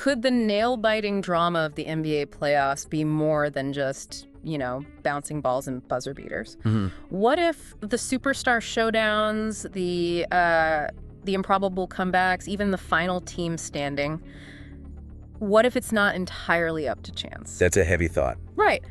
Could the nail-biting drama of the NBA playoffs be more than just, bouncing balls and buzzer beaters? What if the superstar showdowns, the improbable comebacks, even the final team standing, what if it's not entirely up to chance? That's a heavy thought. Right.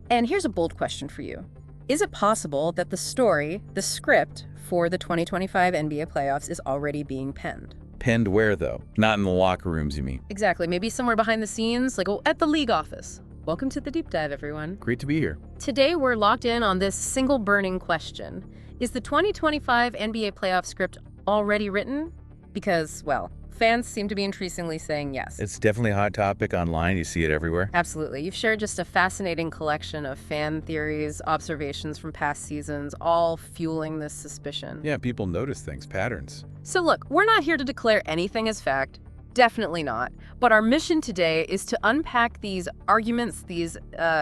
And here's a bold question for you. Is it possible that the story, the script for the 2025 NBA playoffs is already being penned? Penned where, though? Not in the locker rooms, you mean? Exactly. Maybe somewhere behind the scenes, like at the league office. Welcome to the Deep Dive, everyone. Great to be here. Today, we're locked in on this single burning question. Is the 2025 NBA playoff script already written? Because, well, fans seem to be increasingly saying yes. It's definitely a hot topic online. You see it everywhere. Absolutely. You've shared just a fascinating collection of fan theories, observations from past seasons, all fueling this suspicion. Yeah, people notice things, patterns. So look, we're not here to declare anything as fact. Definitely not. But our mission today is to unpack these arguments, these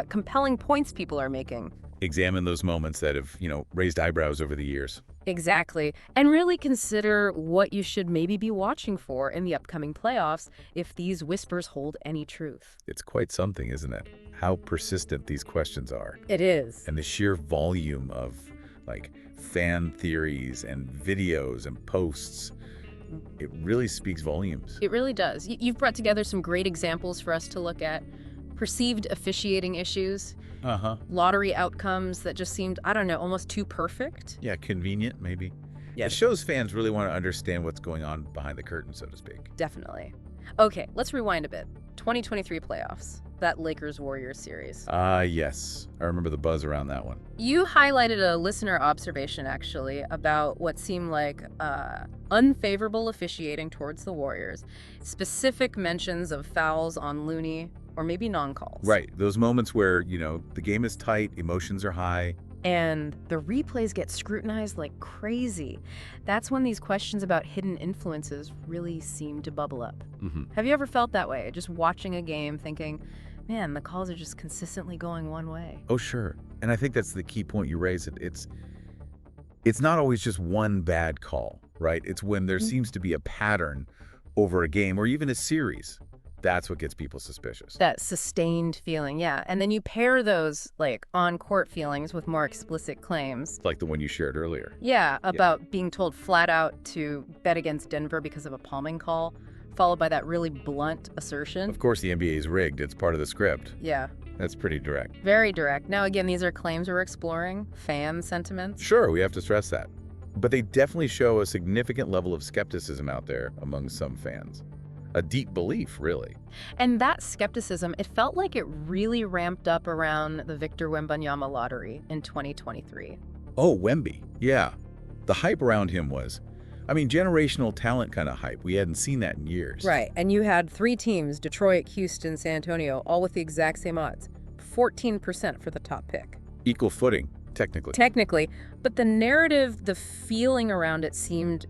compelling points people are making. Examine those moments that have, raised eyebrows over the years. Exactly. And really consider what you should maybe be watching for in the upcoming playoffs if these whispers hold any truth. It's quite something, isn't it? How persistent these questions are. It is. And the sheer volume of, fan theories and videos and posts. It really speaks volumes. It really does. You've brought together some great examples for us to look at. Perceived officiating issues. Lottery outcomes that just seemed, almost too perfect. Yeah, convenient, maybe. Yeah. It shows fans really want to understand what's going on behind the curtain, so to speak. Definitely. Okay, let's rewind a bit. 2023 playoffs. That Lakers-Warriors series. Yes. I remember the buzz around that one. You highlighted a listener observation, actually, about what seemed like unfavorable officiating towards the Warriors. Specific mentions of fouls on Looney, or maybe non-calls. Right. Those moments where, the game is tight, emotions are high. And the replays get scrutinized like crazy. That's when these questions about hidden influences really seem to bubble up. Have you ever felt that way? Just watching a game thinking, man, the calls are just consistently going one way. Oh, sure. And I think that's the key point you raised. It's not always just one bad call, right? It's when there seems to be a pattern over a game or even a series. That's what gets people suspicious. That sustained feeling, yeah. And then you pair those, on-court feelings with more explicit claims. Like the one you shared earlier. Yeah, about being told flat out to bet against Denver because of a palming call, followed by that really blunt assertion. Of course, the NBA is rigged. It's part of the script. Yeah. That's pretty direct. Very direct. Now, again, these are claims we're exploring, fan sentiments. Sure, we have to stress that. But they definitely show a significant level of skepticism out there among some fans. A deep belief, really. And that skepticism, it felt like it really ramped up around the Victor Wembanyama lottery in 2023. Oh, Wemby. Yeah. The hype around him was, generational talent kind of hype. We hadn't seen that in years. Right. And you had three teams, Detroit, Houston, San Antonio, all with the exact same odds. 14% for the top pick. Equal footing, technically. Technically. But the narrative, the feeling around it seemed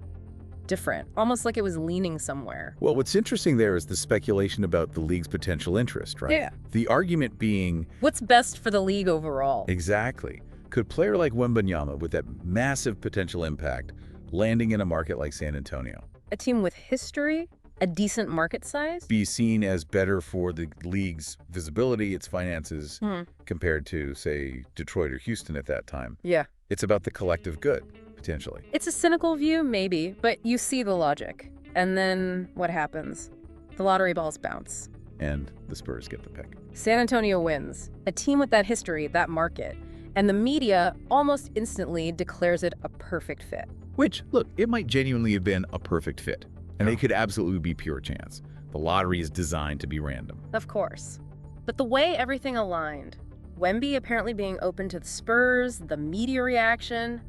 different, almost like it was leaning somewhere. Well, what's interesting there is the speculation about the league's potential interest, right? Yeah. The argument being, what's best for the league overall? Exactly. Could a player like Wembanyama, with that massive potential impact, landing in a market like San Antonio, a team with history, a decent market size, be seen as better for the league's visibility, its finances, compared to, say, Detroit or Houston at that time? Yeah. It's about the collective good. Potentially. It's a cynical view, maybe, but you see the logic. And then what happens? The lottery balls bounce. And the Spurs get the pick. San Antonio wins. A team with that history, that market. And the media almost instantly declares it a perfect fit. Which, look, it might genuinely have been a perfect fit. And it could absolutely be pure chance. The lottery is designed to be random. Of course. But the way everything aligned, Wemby apparently being open to the Spurs, the media reaction,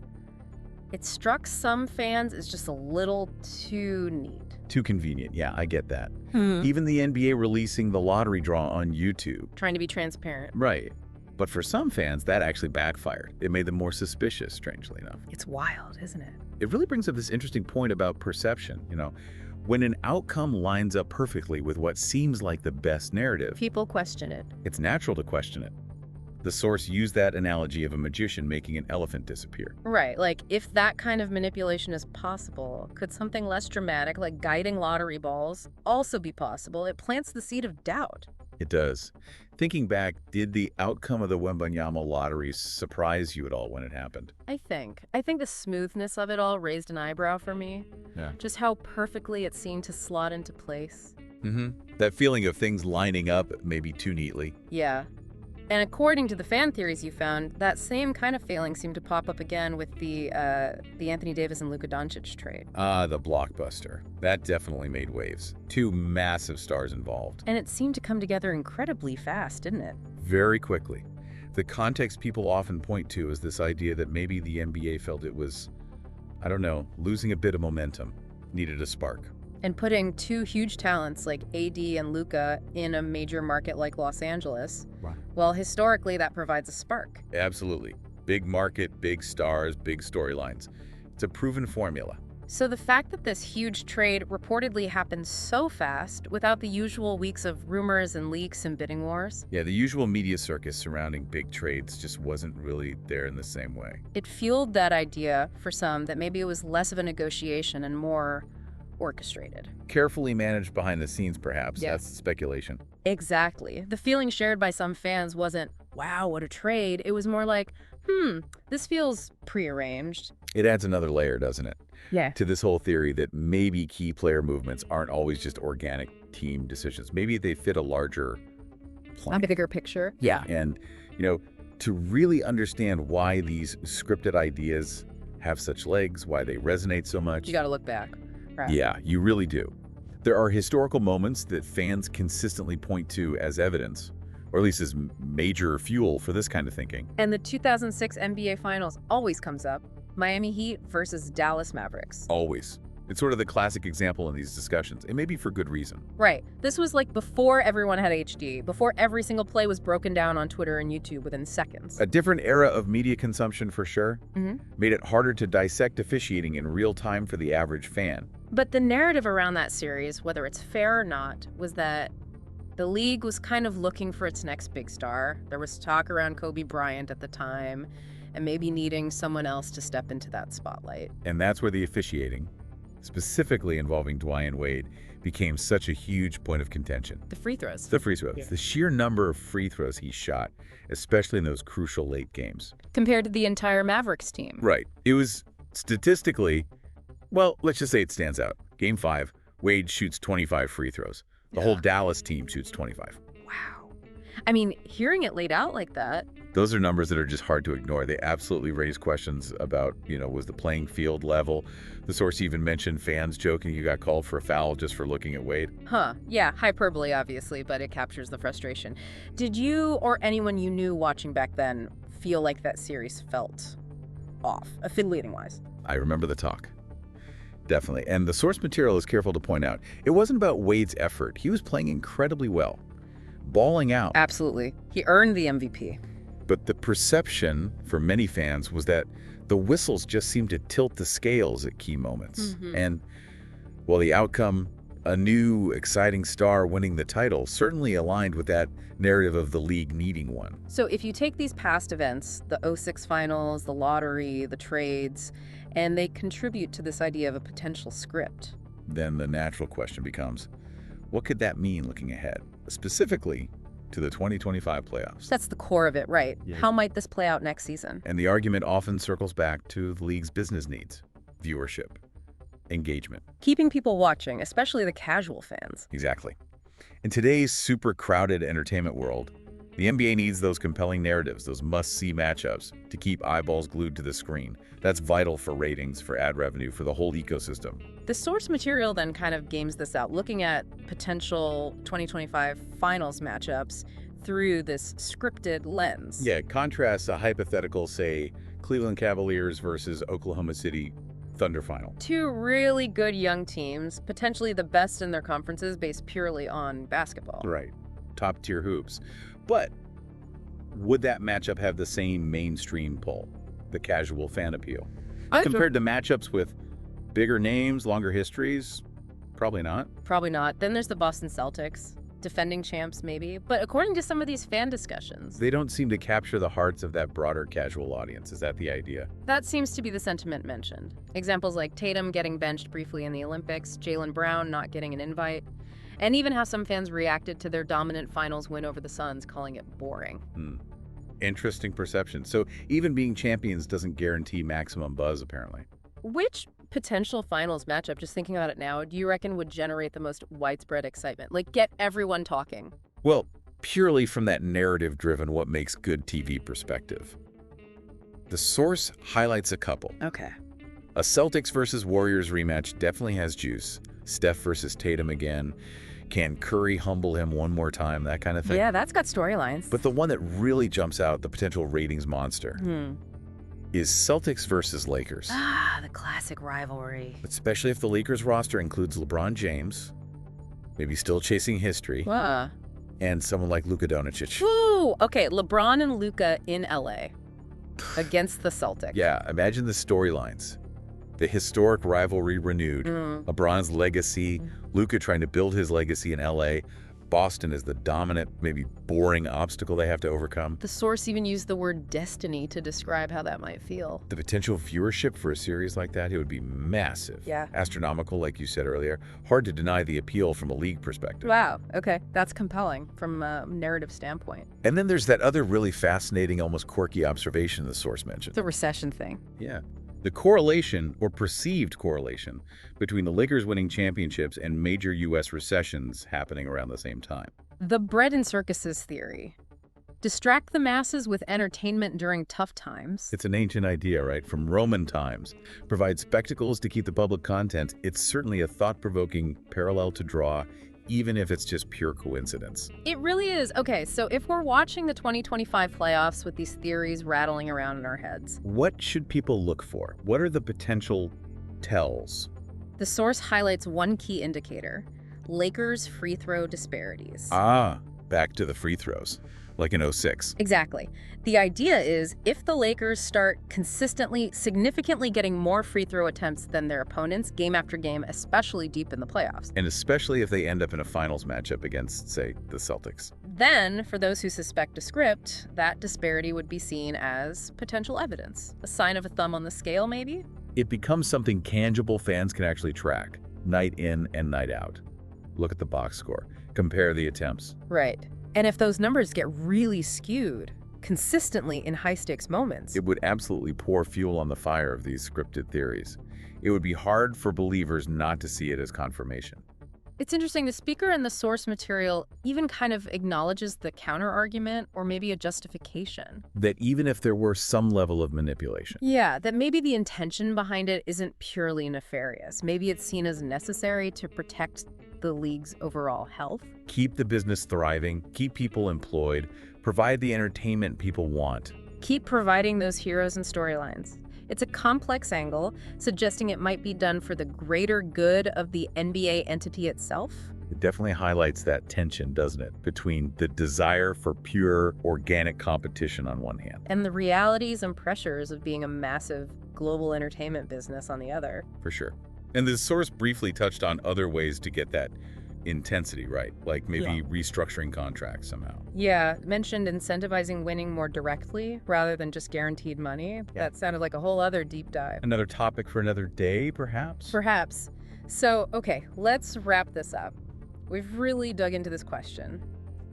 it struck some fans as just a little too neat. Too convenient. Yeah, I get that. Even the NBA releasing the lottery draw on YouTube. Trying to be transparent. Right. But for some fans, that actually backfired. It made them more suspicious, strangely enough. It's wild, isn't it? It really brings up this interesting point about perception. When an outcome lines up perfectly with what seems like the best narrative, people question it. It's natural to question it. The source used that analogy of a magician making an elephant disappear. Right, like if that kind of manipulation is possible, could something less dramatic like guiding lottery balls also be possible? It plants the seed of doubt. It does. Thinking back, did the outcome of the Wembanyama lottery surprise you at all when it happened? I think the smoothness of it all raised an eyebrow for me. Yeah. Just how perfectly it seemed to slot into place. That feeling of things lining up maybe too neatly. Yeah. And according to the fan theories you found, that same kind of feeling seemed to pop up again with the Anthony Davis and Luka Doncic trade. The blockbuster. That definitely made waves. Two massive stars involved. And it seemed to come together incredibly fast, didn't it? Very quickly. The context people often point to is this idea that maybe the NBA felt it was, I don't know, losing a bit of momentum, needed a spark. And putting two huge talents like AD and Luka in a major market like Los Angeles, well, historically, that provides a spark. Absolutely. Big market, big stars, big storylines. It's a proven formula. So the fact that this huge trade reportedly happened so fast without the usual weeks of rumors and leaks and bidding wars. Yeah, the usual media circus surrounding big trades just wasn't really there in the same way. It fueled that idea for some that maybe it was less of a negotiation and more orchestrated. Carefully managed behind the scenes, perhaps. Yeah. That's speculation. Exactly. The feeling shared by some fans wasn't, wow, what a trade. It was more like, this feels prearranged. It adds another layer, doesn't it? Yeah. To this whole theory that maybe key player movements aren't always just organic team decisions. Maybe they fit a larger plan. A bigger picture. Yeah. And, to really understand why these scripted ideas have such legs, why they resonate so much. You got to look back. Right. Yeah, you really do. There are historical moments that fans consistently point to as evidence, or at least as major fuel for this kind of thinking. And the 2006 NBA Finals always comes up. Miami Heat versus Dallas Mavericks. Always. It's sort of the classic example in these discussions. It may be for good reason. Right. This was like before everyone had HD, before every single play was broken down on Twitter and YouTube within seconds. A different era of media consumption for sure. Made it harder to dissect officiating in real time for the average fan. But the narrative around that series, whether it's fair or not, was that the league was kind of looking for its next big star. There was talk around Kobe Bryant at the time, and maybe needing someone else to step into that spotlight. And that's where the officiating, specifically involving TWOI and Wade, became such a huge point of contention. The free throws. The free throws. Yeah. The sheer number of free throws he shot, especially in those crucial late games. Compared to the entire Mavericks team. Right. It was statistically, well, let's just say it stands out. Game 5, Wade shoots 25 free throws. The whole Dallas team shoots 25. Wow. I mean, hearing it laid out like that. Those are numbers that are just hard to ignore. They absolutely raise questions about, was the playing field level? The source even mentioned fans joking you got called for a foul just for looking at Wade. Yeah, hyperbole, obviously, but it captures the frustration. Did you or anyone you knew watching back then feel like that series felt off, affiliating-wise? I remember the talk. Definitely. And the source material is careful to point out. It wasn't about Wade's effort. He was playing incredibly well, balling out. Absolutely. He earned the MVP. But the perception for many fans was that the whistles just seemed to tilt the scales at key moments. And, well, the outcome, a new, exciting star winning the title, certainly aligned with that narrative of the league needing one. So if you take these past events, the 06 finals, the lottery, the trades, and they contribute to this idea of a potential script, then the natural question becomes, what could that mean looking ahead, specifically to the 2025 playoffs? That's the core of it, right? Yeah. How might this play out next season? And the argument often circles back to the league's business needs, viewership, engagement. Keeping people watching, especially the casual fans. Exactly. In today's super crowded entertainment world, the NBA needs those compelling narratives, those must-see matchups, to keep eyeballs glued to the screen. That's vital for ratings, for ad revenue, for the whole ecosystem. The source material then kind of games this out, looking at potential 2025 finals matchups through this scripted lens. Yeah, it contrasts a hypothetical, say, Cleveland Cavaliers versus Oklahoma City Thunder final. Two really good young teams, potentially the best in their conferences based purely on basketball. Right. Top-tier hoops. But would that matchup have the same mainstream pull, the casual fan appeal? Compared to matchups with bigger names, longer histories? Probably not. Probably not. Then there's the Boston Celtics. defending champs maybe, but according to some of these fan discussions, They don't seem to capture the hearts of that broader casual audience. Is that the idea? that seems to be the sentiment mentioned. Examples like Tatum getting benched briefly in the Olympics, Jaylen Brown not getting an invite, and even how some fans reacted to their dominant finals win over the Suns, calling it boring. Interesting perception. So even being champions doesn't guarantee maximum buzz, apparently. Which potential finals matchup, just thinking about it now, do you reckon would generate the most widespread excitement? Like, get everyone talking? Well, purely from that narrative-driven what makes good TV perspective. The source highlights a couple. Okay. A Celtics versus Warriors rematch definitely has juice. Steph versus Tatum again. Can Curry humble him one more time? That kind of thing. Yeah, that's got storylines. But the one that really jumps out, the potential ratings monster, is Celtics versus Lakers. Ah, the classic rivalry. Especially if the Lakers roster includes LeBron James, maybe still chasing history, and someone like Luka Doncic. Ooh, okay, LeBron and Luka in LA against the Celtics. Yeah, imagine the storylines. The historic rivalry renewed, LeBron's legacy, Luka trying to build his legacy in LA, Boston is the dominant, maybe boring obstacle they have to overcome. The source even used the word destiny to describe how that might feel. The potential viewership for a series like that, it would be massive. Yeah. Astronomical, like you said earlier. Hard to deny the appeal from a league perspective. Wow, okay, that's compelling from a narrative standpoint. And then there's that other really fascinating, almost quirky observation the source mentioned. The recession thing. Yeah. The correlation, or perceived correlation, between the Lakers winning championships and major U.S. recessions happening around the same time. The bread and circuses theory. Distract the masses with entertainment during tough times. It's an ancient idea, right? From Roman times. Provide spectacles to keep the public content. It's certainly a thought-provoking parallel to draw, even if it's just pure coincidence. It really is. Okay, so if we're watching the 2025 playoffs with these theories rattling around in our heads, what should people look for? What are the potential tells? The source highlights one key indicator: Lakers free throw disparities. Back to the free throws, like in '06. Exactly. The idea is if the Lakers start consistently, significantly getting more free throw attempts than their opponents game after game, especially deep in the playoffs. And especially if they end up in a finals matchup against, say, the Celtics. Then, for those who suspect a script, that disparity would be seen as potential evidence. A sign of a thumb on the scale, maybe? It becomes something tangible fans can actually track, night in and night out. Look at the box score. Compare the attempts. Right. And if those numbers get really skewed, consistently in high-stakes moments, it would absolutely pour fuel on the fire of these scripted theories. It would be hard for believers not to see it as confirmation. It's interesting, the speaker in the source material even kind of acknowledges the counter-argument or maybe a justification. That even if there were some level of manipulation. Yeah, that maybe the intention behind it isn't purely nefarious. Maybe it's seen as necessary to protect the league's overall health. Keep the business thriving, keep people employed, provide the entertainment people want. Keep providing those heroes and storylines. It's a complex angle, suggesting it might be done for the greater good of the NBA entity itself. It definitely highlights that tension, doesn't it, between the desire for pure, organic competition on one hand. And the realities and pressures of being a massive global entertainment business on the other. For sure. And the source briefly touched on other ways to get that intensity, right? Like maybe restructuring contracts somehow. Yeah, mentioned incentivizing winning more directly rather than just guaranteed money. Yeah. That sounded like a whole other deep dive. Another topic for another day, perhaps? Perhaps. So, okay, let's wrap this up. We've really dug into this question.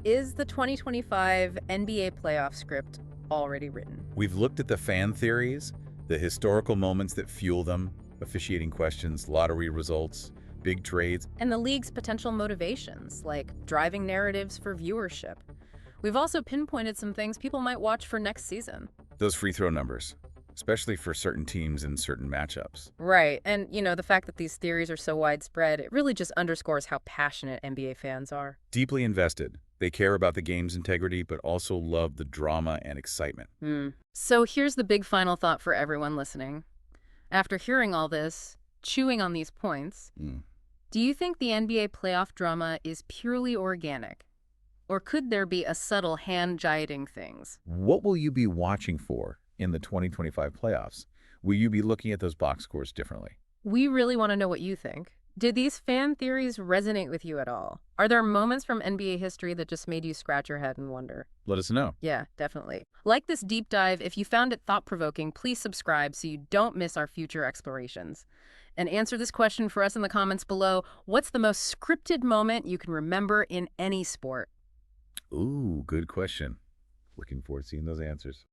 Is the 2025 NBA playoff script already written? We've looked at the fan theories, the historical moments that fuel them, officiating questions, lottery results, big trades, and the league's potential motivations, like driving narratives for viewership. We've also pinpointed some things people might watch for next season. Those free throw numbers, especially for certain teams in certain matchups. Right, and the fact that these theories are so widespread, it really just underscores how passionate NBA fans are. Deeply invested. They care about the game's integrity, but also love the drama and excitement. So here's the big final thought for everyone listening. After hearing all this, chewing on these points, do you think the NBA playoff drama is purely organic? Or could there be a subtle hand-guiding things? What will you be watching for in the 2025 playoffs? Will you be looking at those box scores differently? We really want to know what you think. Did these fan theories resonate with you at all? Are there moments from NBA history that just made you scratch your head and wonder? Let us know. Yeah, definitely. Like this deep dive, if you found it thought-provoking, please subscribe so you don't miss our future explorations. And answer this question for us in the comments below. What's the most scripted moment you can remember in any sport? Ooh, good question. Looking forward to seeing those answers.